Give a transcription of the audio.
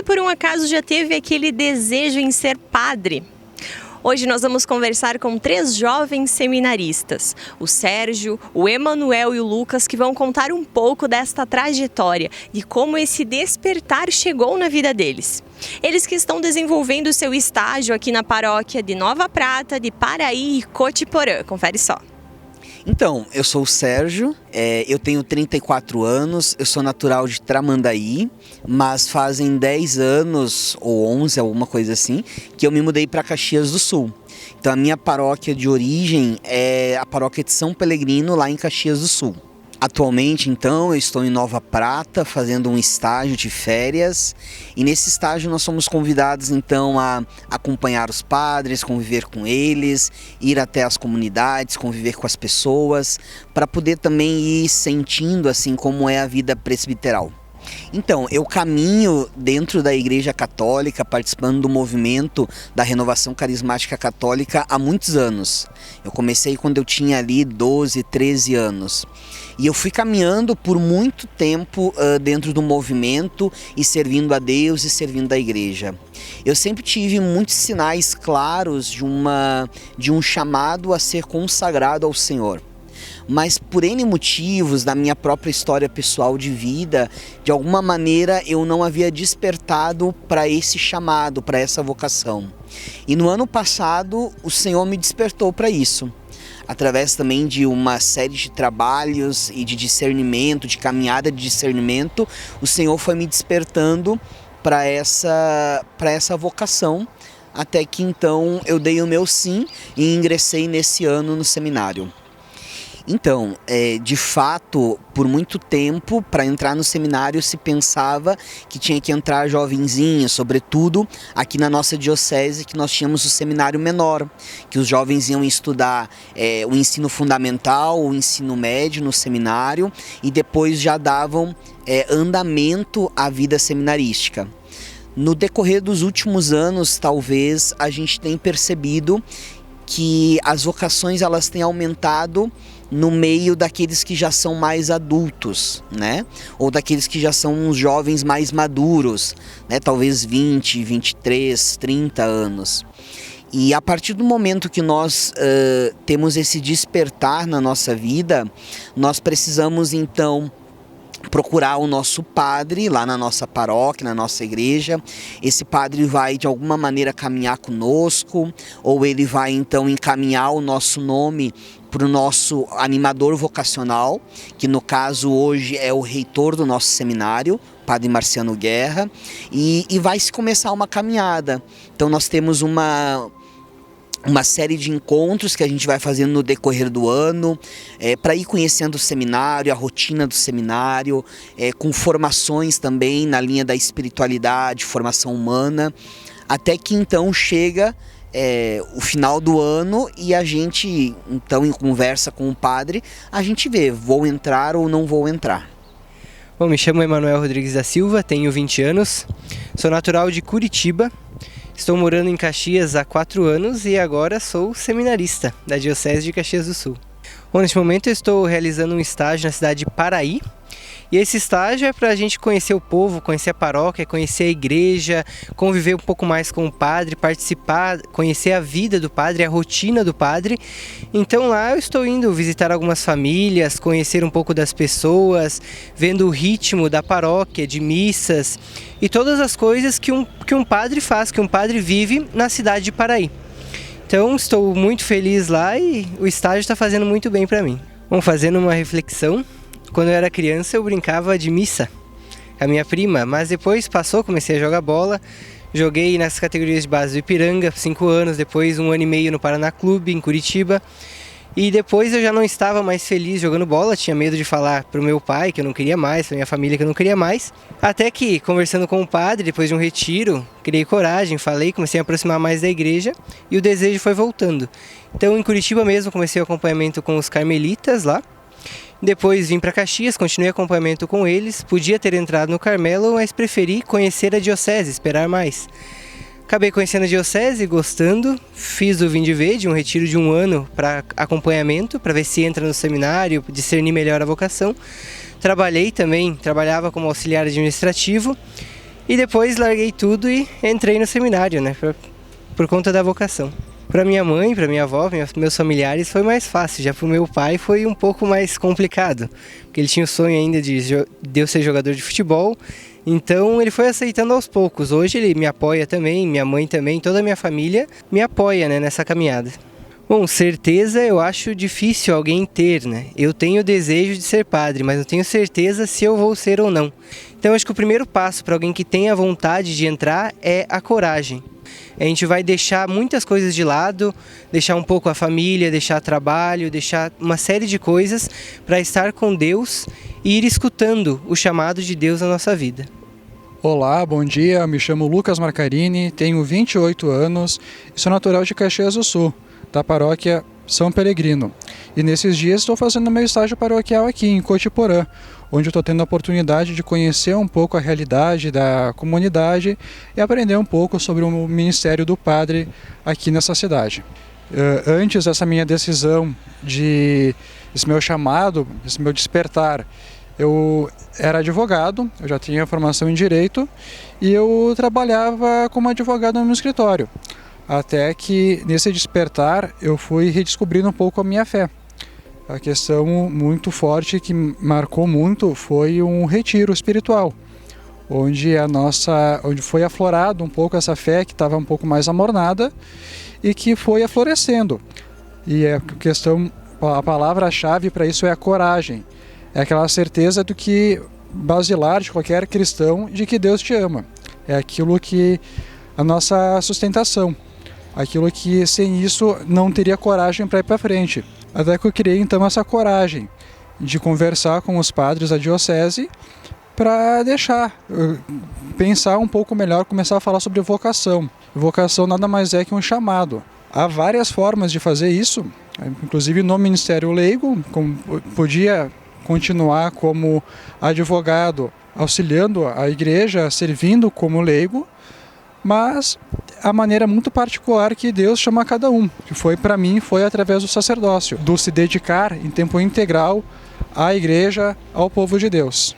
Você por um acaso já teve aquele desejo em ser padre? Hoje nós vamos conversar com 3 jovens seminaristas, o Sérgio, o Emanuel e o Lucas, que vão contar um pouco desta trajetória, de como esse despertar chegou na vida deles. Eles que estão desenvolvendo seu estágio aqui na paróquia de Nova Prata, de Paraí e Cotiporã. Confere só. Então, eu sou o Sérgio, eu tenho 34 anos, eu sou natural de Tramandaí, mas fazem 10 anos, ou 11, alguma coisa assim, que eu me mudei para Caxias do Sul. Então a minha paróquia de origem é a paróquia de São Pelegrino, lá em Caxias do Sul. Atualmente, então, eu estou em Nova Prata fazendo um estágio de férias e nesse estágio nós somos convidados, então, a acompanhar os padres, conviver com eles, ir até as comunidades, conviver com as pessoas, para poder também ir sentindo, assim, como é a vida presbiteral. Então, eu caminho dentro da Igreja Católica, participando do movimento da Renovação Carismática Católica há muitos anos. Eu comecei quando eu tinha ali 12, 13 anos. E eu fui caminhando por muito tempo dentro do movimento e servindo a Deus e servindo a Igreja. Eu sempre tive muitos sinais claros de um chamado a ser consagrado ao Senhor. Mas por N motivos, da minha própria história pessoal de vida, de alguma maneira eu não havia despertado para esse chamado, para essa vocação. E no ano passado o Senhor me despertou para isso. Através também de uma série de trabalhos e de discernimento, de caminhada de discernimento, o Senhor foi me despertando para essa vocação, até que então eu dei o meu sim e ingressei nesse ano no seminário. Então, de fato, por muito tempo, para entrar no seminário se pensava que tinha que entrar jovenzinho, sobretudo aqui na nossa diocese, que nós tínhamos o seminário menor, que os jovens iam estudar o ensino fundamental, o ensino médio no seminário e depois já davam andamento à vida seminarística. No decorrer dos últimos anos, talvez, a gente tenha percebido que as vocações elas têm aumentado no meio daqueles que já são mais adultos, né? Ou daqueles que já são uns jovens mais maduros, né? Talvez 20, 23, 30 anos. E a partir do momento que nós temos esse despertar na nossa vida, nós precisamos então procurar o nosso padre lá na nossa paróquia, na nossa igreja. Esse padre vai de alguma maneira caminhar conosco, ou ele vai então encaminhar o nosso nome para o nosso animador vocacional, que no caso hoje é o reitor do nosso seminário, Padre Marciano Guerra, e vai se começar uma caminhada. Então nós temos uma série de encontros que a gente vai fazendo no decorrer do ano, para ir conhecendo o seminário, a rotina do seminário, com formações também na linha da espiritualidade, formação humana, até que então chega o final do ano e a gente, então, em conversa com o padre, a gente vê, vou entrar ou não vou entrar. Bom, me chamo Emanuel Rodrigues da Silva, tenho 20 anos, sou natural de Curitiba. Estou morando em Caxias há 4 anos e agora sou seminarista da Diocese de Caxias do Sul. Bom, neste momento eu estou realizando um estágio na cidade de Paraí. E esse estágio é para a gente conhecer o povo, conhecer a paróquia, conhecer a igreja, conviver um pouco mais com o padre, participar, conhecer a vida do padre, a rotina do padre. Então lá eu estou indo visitar algumas famílias, conhecer um pouco das pessoas, vendo o ritmo da paróquia, de missas e todas as coisas que um padre faz, que um padre vive na cidade de Paraí. Então estou muito feliz lá e o estágio está fazendo muito bem para mim. Bom, fazendo uma reflexão, quando eu era criança eu brincava de missa com a minha prima, mas depois passou, comecei a jogar bola, joguei nas categorias de base do Ipiranga, 5 anos, depois 1 ano e meio no Paraná Clube, em Curitiba, e depois eu já não estava mais feliz jogando bola, tinha medo de falar para o meu pai que eu não queria mais, para minha família que eu não queria mais, até que, conversando com o padre, depois de um retiro, criei coragem, falei, comecei a aproximar mais da igreja e o desejo foi voltando. Então em Curitiba mesmo comecei o acompanhamento com os carmelitas lá. Depois vim para Caxias, continuei acompanhamento com eles, podia ter entrado no Carmelo, mas preferi conhecer a diocese, esperar mais. Acabei conhecendo a diocese, gostando, fiz o Vinde Verde, um retiro de 1 ano para acompanhamento, para ver se entra no seminário, discernir melhor a vocação. Trabalhava como auxiliar administrativo E depois larguei tudo e entrei no seminário, né, por conta da vocação. Para minha mãe, para minha avó, meus familiares foi mais fácil, já para o meu pai foi um pouco mais complicado, porque ele tinha o sonho ainda de eu ser jogador de futebol, então ele foi aceitando aos poucos. Hoje ele me apoia também, minha mãe também, toda a minha família me apoia, né, nessa caminhada. Bom, certeza eu acho difícil alguém ter, né? Eu tenho o desejo de ser padre, mas não tenho certeza se eu vou ser ou não. Então acho que o primeiro passo para alguém que tenha vontade de entrar é a coragem. A gente vai deixar muitas coisas de lado, deixar um pouco a família, deixar trabalho, deixar uma série de coisas para estar com Deus e ir escutando o chamado de Deus na nossa vida. Olá, bom dia, me chamo Lucas Marcarini, tenho 28 anos e sou natural de Caxias do Sul, da paróquia São Peregrino. E nesses dias estou fazendo meu estágio paroquial aqui em Cotiporã, onde eu estou tendo a oportunidade de conhecer um pouco a realidade da comunidade e aprender um pouco sobre o ministério do padre aqui nessa cidade. Antes dessa minha decisão, esse meu chamado, esse meu despertar, eu era advogado, eu já tinha formação em direito e eu trabalhava como advogado no meu escritório. Até que nesse despertar eu fui redescobrindo um pouco a minha fé. A questão muito forte que marcou muito foi um retiro espiritual, onde foi aflorado um pouco essa fé que estava um pouco mais amornada e que foi aflorescendo. E a palavra-chave para isso é a coragem. É aquela certeza do que basilar de qualquer cristão de que Deus te ama. É aquilo que a nossa sustentação. Aquilo que sem isso não teria coragem para ir para frente. Até que eu criei então essa coragem de conversar com os padres da diocese para pensar um pouco melhor, começar a falar sobre vocação. Vocação nada mais é que um chamado. Há várias formas de fazer isso, inclusive no Ministério Leigo, podia continuar como advogado, auxiliando a igreja, servindo como leigo, mas a maneira muito particular que Deus chama cada um, que para mim foi através do sacerdócio, do se dedicar em tempo integral à igreja, ao povo de Deus.